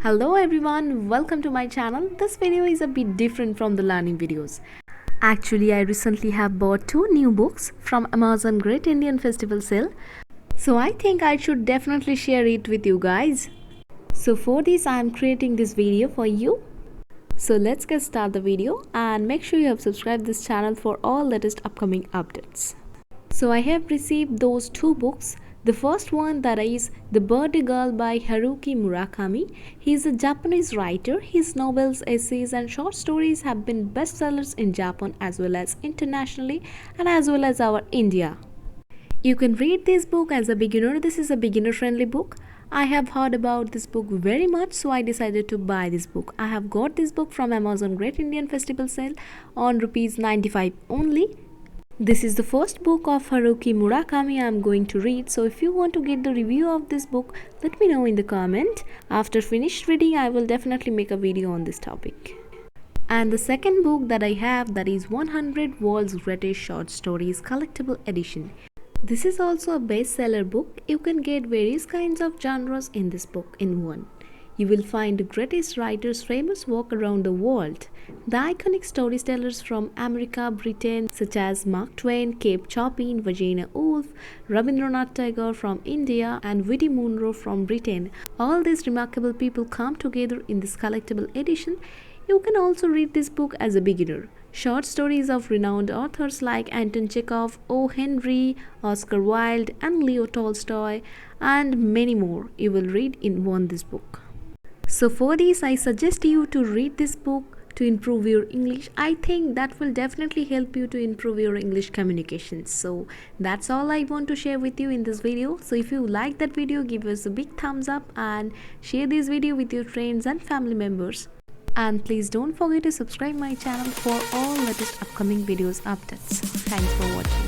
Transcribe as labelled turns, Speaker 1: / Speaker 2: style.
Speaker 1: Hello everyone, welcome to my channel. This video is a bit different from the learning videos. Actually, I recently have bought two new books from Amazon Great Indian Festival sale. So I think I should definitely share it with you guys. So for this I am creating this video for you. So let's get started the video and make sure you have subscribed this channel for all latest upcoming updates. So I have received those two books. The first one that is The Birthday Girl by Haruki Murakami. He is a Japanese writer. His novels, essays and short stories have been bestsellers in Japan as well as internationally and as well as our India. You can read this book as a beginner. This is a beginner friendly book. I have heard about this book very much, so I decided to buy this book. I have got this book from Amazon Great Indian Festival sale on rupees 95 only. This is the first book of Haruki Murakami I am going to read, so if you want to get the review of this book, let me know in the comment. After finished reading, I will definitely make a video on this topic. And the second book that I have, that is 100 World's Greatest Short Stories Collectible Edition. This is also a bestseller book. You can get various kinds of genres in this book in one. You will find the greatest writers' famous work around the world. The iconic storytellers from America, Britain, such as Mark Twain, Cape Chopin, Virginia Woolf, Rabindranath Tagore from India, and Witty Munro from Britain. All these remarkable people come together in this collectible edition. You can also read this book as a beginner. Short stories of renowned authors like Anton Chekhov, O. Henry, Oscar Wilde, and Leo Tolstoy, and many more you will read in this book. So for this, I suggest you to read this book to improve your English. I think that will definitely help you to improve your English communication. So that's all I want to share with you in this video. So if you like that video, give us a big thumbs up and share this video with your friends and family members. And please don't forget to subscribe my channel for all latest upcoming videos updates. Thanks for watching.